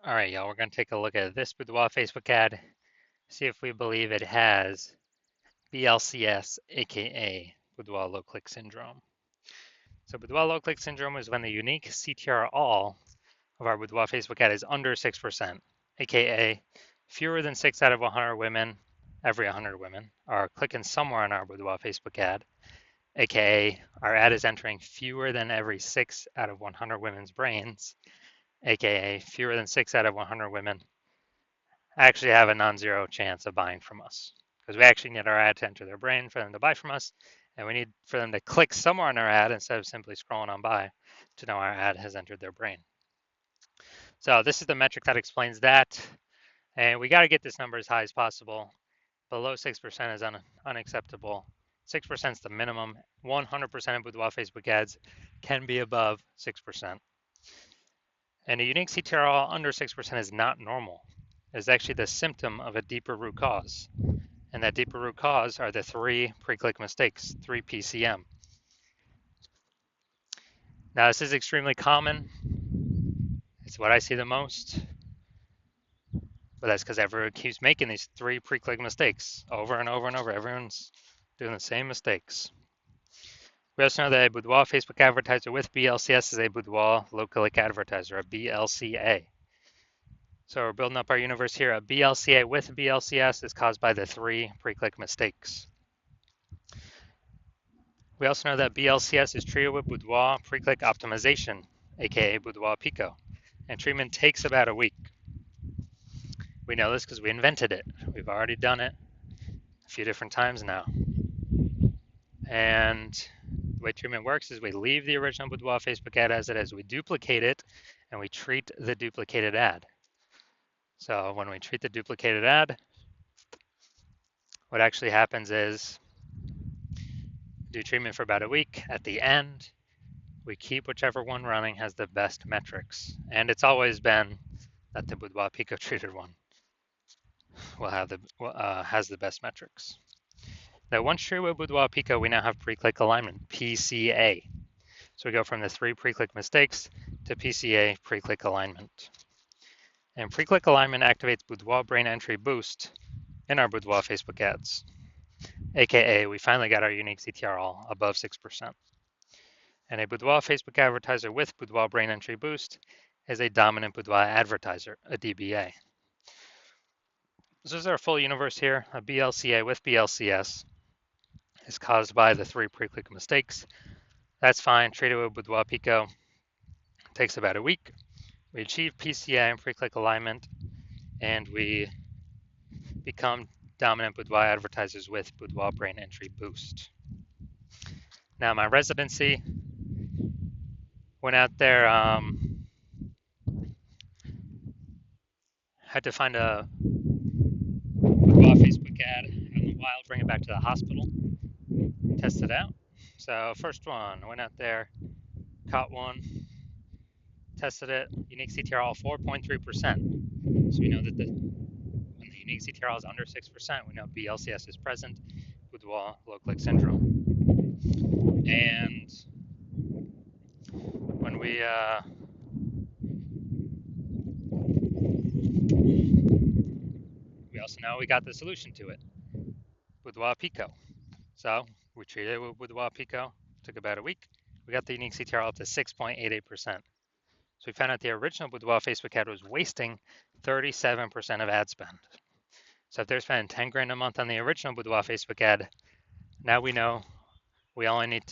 All right, y'all, we're going to take a look at this Boudoir Facebook ad, see if we believe it has BLCS, aka Boudoir low click syndrome. So, Boudoir low click syndrome is when the unique CTR all of our Boudoir Facebook ad is under 6%, aka fewer than 6 out of 100 women, every 100 women, are clicking somewhere on our Boudoir Facebook ad, aka our ad is entering fewer than every 6 out of 100 women's brains, aka fewer than 6 out of 100 women actually have a non-zero chance of buying from us because we actually need our ad to enter their brain for them to buy from us, and we need for them to click somewhere on our ad instead of simply scrolling on by to know our ad has entered their brain. So this is the metric that explains that, and we got to get this number as high as possible. Below 6% is unacceptable. 6% is the minimum. 100% of Boudoir Facebook ads can be above 6%. And a unique CTRL under 6% is not normal. It's actually the symptom of a deeper root cause. And that deeper root cause are the 3 pre-click mistakes, 3 PCM. Now, this is extremely common. It's what I see the most. But that's because everyone keeps making these 3 pre-click mistakes over and over and over. Everyone's doing the same mistakes. We also know that a Boudoir Facebook advertiser with BLCS is a Boudoir low-click advertiser, a BLCA. So we're building up our universe here. A BLCA with BLCS is caused by the 3 pre-click mistakes. We also know that BLCS is treated with Boudoir pre-click optimization, aka Boudoir Pico, and treatment takes about a week. We know this because we invented it. We've already done it a few different times now. And the way treatment works is we leave the original Boudoir Facebook ad as it is. We duplicate it, and we treat the duplicated ad. So when we treat the duplicated ad, what actually happens is do treatment for about a week. At the end, we keep whichever one running has the best metrics. And it's always been that the Boudoir Pico treated one will have has the best metrics. Now, once treated with Boudoir Pico, we now have pre-click alignment, PCA. So we go from the 3 pre-click mistakes to PCA, pre-click alignment. And pre-click alignment activates Boudoir brain entry boost in our Boudoir Facebook ads, aka we finally got our unique CTR all above 6%. And a Boudoir Facebook advertiser with Boudoir brain entry boost is a dominant Boudoir advertiser, a DBA. This is our full universe here. A BLCA with BLCS is caused by the 3 pre-click mistakes. That's fine. Treated with Boudoir Pico. It takes about a week. We achieve PCA and pre-click alignment, and we become dominant Boudoir advertisers with Boudoir brain entry boost. Now, my residency went out there, had to find a Boudoir Facebook ad out in the wild, bring it back to the hospital, test it out. So first one, went out there, caught one, tested it, unique CTR all 4.3%. So we know that when the unique CTR is under 6%, we know BLCS is present, Boudoir low click syndrome. And when we also know we got the solution to it, Boudoir Pico. So we treated it with Boudoir Pico, took about a week. We got the unique CTR up to 6.88%. So we found out the original Boudoir Facebook ad was wasting 37% of ad spend. So if they're spending 10 grand a month on the original Boudoir Facebook ad, now we know we only need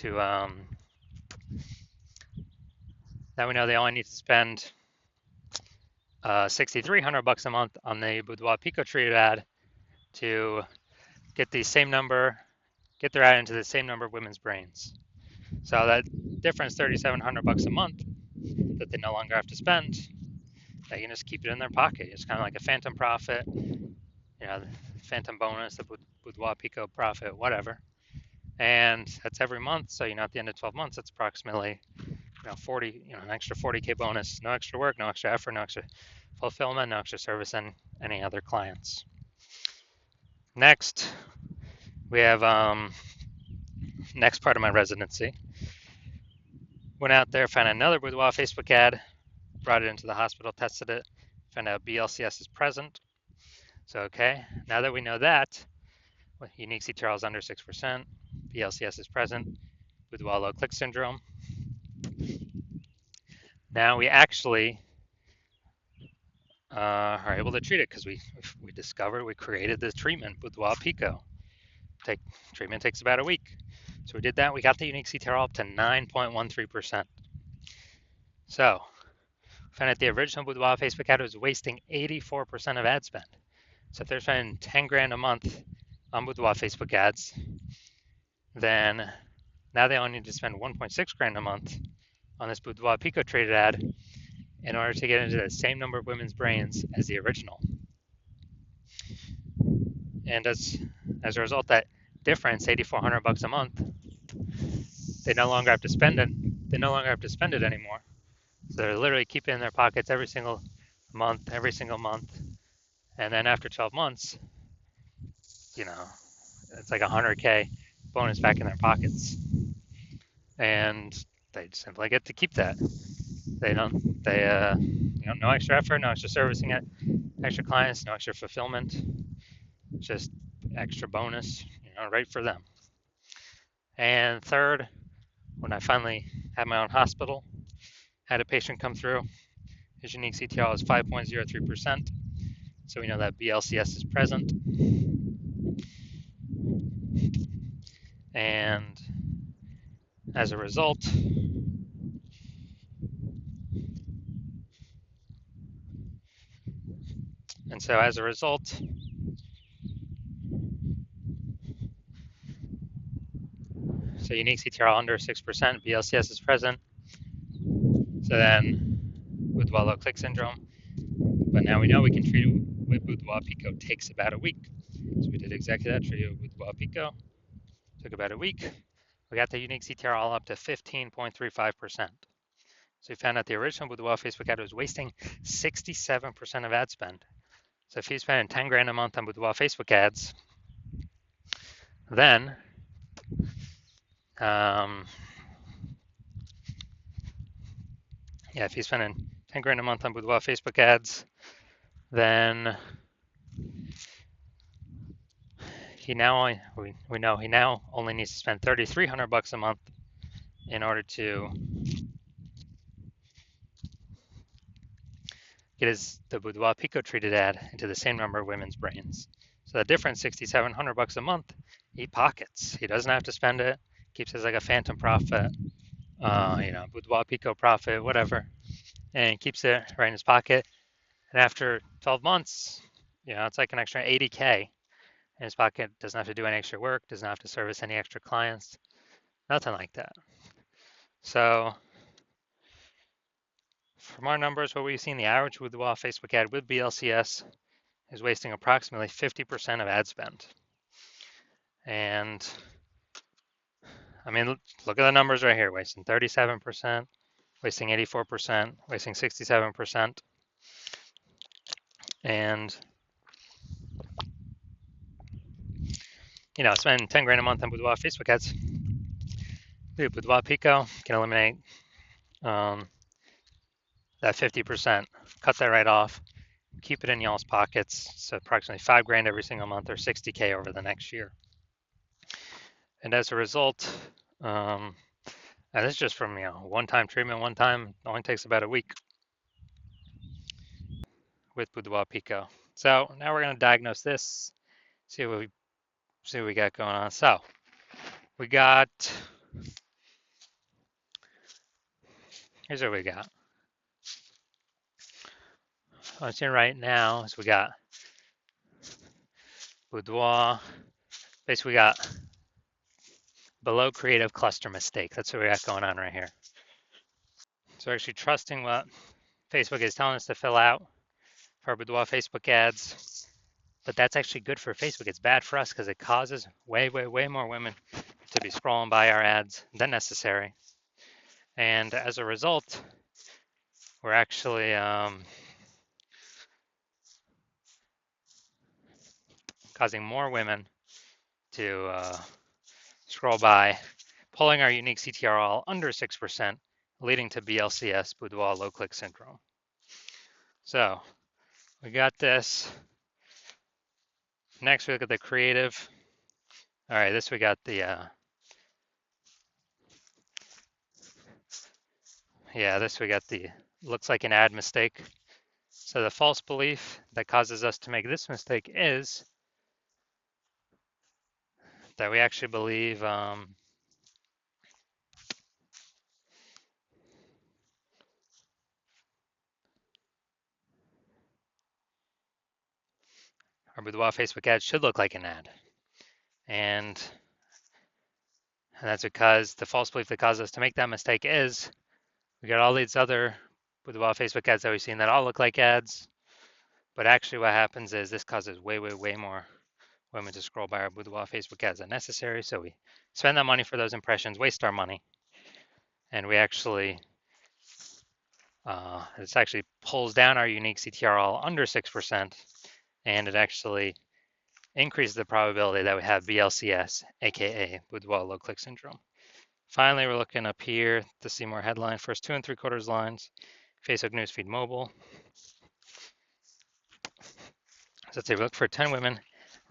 now we know they only need to spend $6,300 a month on the Boudoir Pico treated ad to get the same number, get their ad into the same number of women's brains. So that difference, $3,700 a month, that they no longer have to spend, they can just keep it in their pocket. It's kind of like a phantom profit, phantom bonus, the Boudoir Pico profit, whatever. And that's every month. So, at the end of 12 months, it's approximately, 40, an extra 40K bonus, no extra work, no extra effort, no extra fulfillment, no extra service, and any other clients. Next, we have next part of my residency. Went out there, found another Boudoir Facebook ad, brought it into the hospital, tested it, found out BLCS is present. So, okay, now that we know that, unique CTRL is under 6%, BLCS is present, Boudoir low click syndrome. Now we actually are able to treat it because we discovered, we created this treatment, Boudoir Pico. Treatment takes about a week. So we did that. We got the unique CTRL up to 9.13%. So found that the original Boudoir Facebook ad was wasting 84% of ad spend. So if they're spending 10 grand a month on Boudoir Facebook ads, then now they only need to spend 1.6 grand a month on this Boudoir Pico traded ad in order to get into the same number of women's brains as the original. And as a result, that difference, $8,400 a month, they no longer have to spend it. They no longer have to spend it anymore. So they're literally keeping it in their pockets every single month. And then after 12 months, it's like $100K bonus back in their pockets. And they simply get to keep that. No extra effort, no extra servicing it, extra clients, no extra fulfillment, just extra bonus, right for them. And third, when I finally had my own hospital, had a patient come through, his unique CTRL is 5.03%. So we know that BLCS is present. And as a result, so unique CTRL under 6%, BLCS is present. So then Boudoir low click syndrome. But now we know we can treat it with Boudoir Pico. Takes about a week. So we did exactly that, treated it with Boudoir Pico. Took about a week. We got the unique CTRL up to 15.35%. So we found out the original Boudoir Facebook ad was wasting 67% of ad spend. So if he's spending 10 grand a month on Boudoir Facebook ads, then if he's spending 10 grand a month on Boudoir Facebook ads, then we know he now only needs to spend $3,300 a month in order to get the Boudoir Pico treated ad into the same number of women's brains. So the difference, $6,700 a month, he pockets. He doesn't have to spend it. Keeps it as like a phantom profit, Boudoir Pico profit, whatever, and keeps it right in his pocket. And after 12 months, it's like an extra $80K in his pocket. Doesn't have to do any extra work. Doesn't have to service any extra clients. Nothing like that. So from our numbers, what we've seen, the average Boudoir Facebook ad with BLCS is wasting approximately 50% of ad spend. And I mean, look at the numbers right here, wasting 37%, wasting 84%, wasting 67%. And, spending 10 grand a month on Boudoir Facebook ads. Boudoir Pico can eliminate that 50%, cut that right off, keep it in y'all's pockets. So approximately 5 grand every single month, or 60K over the next year. And as a result, and this is just from one-time treatment, only takes about a week with Boudoir Pico. So now we're going to diagnose this, see what we got going on. So we got, here's what we got. What I'm seeing right now is we got Boudoir. Basically, we got below creative cluster mistake. That's what we got going on right here. So we're actually trusting what Facebook is telling us to fill out for our Boudoir Facebook ads. But that's actually good for Facebook. It's bad for us because it causes way, way, way more women to be scrolling by our ads than necessary. And as a result, we're actually causing more women to scroll by, pulling our unique CTRL under 6%, leading to BLCS, Boudoir low click syndrome. So we got this. Next, we look at the creative. All right, this we got the, this we got the, looks like an ad mistake. So the false belief that causes us to make this mistake is that we actually believe our Boudoir Facebook ad should look like an ad. And that's because the false belief that causes us to make that mistake is we got all these other Boudoir Facebook ads that we've seen that all look like ads. But actually what happens is this causes way, way, way more women to scroll by our Boudoir Facebook ads than necessary. So we spend that money for those impressions, waste our money, and we actually, this actually pulls down our unique CTRL under 6%, and it actually increases the probability that we have BLCS, aka Boudoir low click syndrome. Finally, we're looking up here to see more headline, first 2 3/4 lines, Facebook newsfeed mobile. So let's say we look for 10 women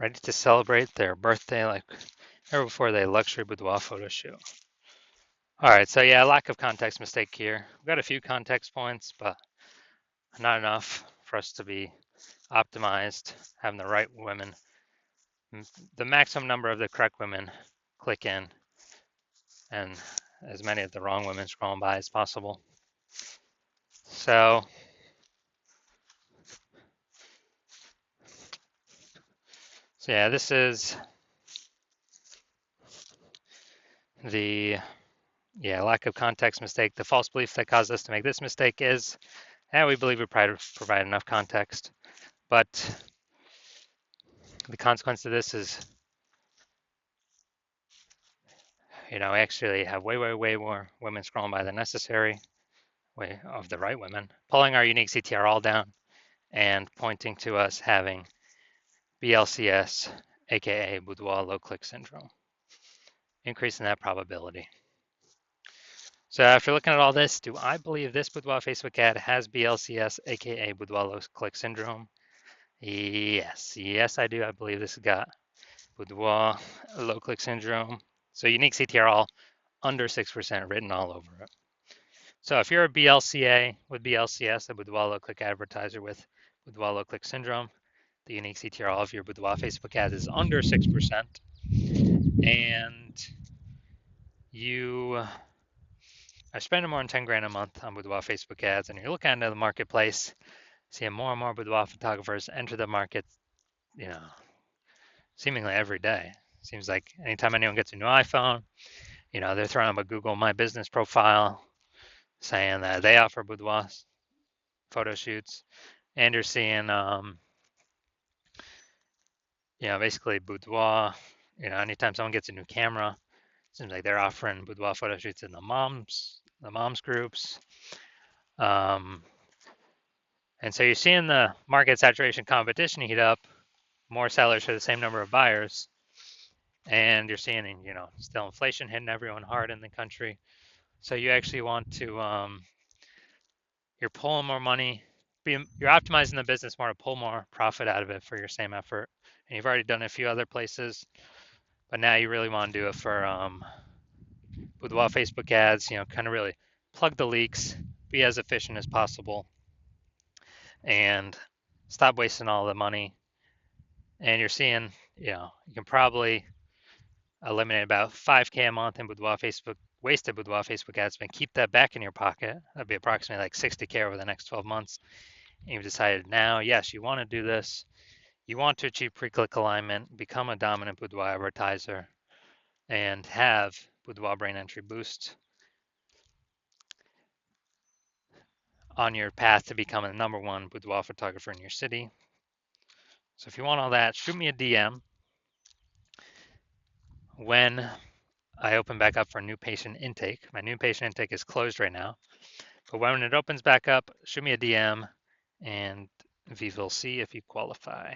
ready to celebrate their birthday like or before the luxury boudoir photo shoot. All right, so yeah, lack of context mistake here. We've got a few context points, but not enough for us to be optimized, having the right women, the maximum number of the correct women click in, and as many of the wrong women scrolling by as possible. So yeah, this is the lack of context mistake. The false belief that caused us to make this mistake is, we believe we provide enough context, but the consequence of this is, we actually have way, way, way more women scrolling by than necessary, way of the right women, pulling our unique CTR all down and pointing to us having BLCS, aka Boudoir low click syndrome, increasing that probability. So after looking at all this, do I believe this Boudoir Facebook ad has BLCS, aka Boudoir low click syndrome? Yes, I do. I believe this has got Boudoir low click syndrome. So unique CTR under 6% written all over it. So if you're a BLCA with BLCS, a Boudoir low click advertiser with Boudoir low click syndrome, the unique CTR of your Boudoir Facebook ad is under 6%, and you are spending more than 10 grand a month on Boudoir Facebook ads, and you're looking into the marketplace, seeing more and more boudoir photographers enter the market, seemingly every day. Seems like anytime anyone gets a new iPhone, they're throwing up a Google My Business profile saying that they offer boudoir photo shoots, and you're seeing, basically boudoir. Anytime someone gets a new camera, seems like they're offering boudoir photo shoots in the moms groups. And so you're seeing the market saturation competition heat up, more sellers for the same number of buyers, and you're seeing, still inflation hitting everyone hard in the country. So you actually want to, you're pulling more money, you're optimizing the business more to pull more profit out of it for your same effort. And you've already done it a few other places, but now you really want to do it for Boudoir Facebook ads, kind of really plug the leaks, be as efficient as possible, and stop wasting all the money. And you're seeing, you can probably eliminate about 5K a month in Boudoir Facebook, wasted Boudoir Facebook ads, and keep that back in your pocket. That'd be approximately like 60K over the next 12 months. And you've decided now, yes, you want to do this. You want to achieve pre-click alignment, become a dominant Boudoir advertiser, and have Boudoir brain entry boost on your path to becoming the #1 boudoir photographer in your city. So if you want all that, shoot me a DM when I open back up for new patient intake. My new patient intake is closed right now, but when it opens back up, shoot me a DM and we will see if you qualify.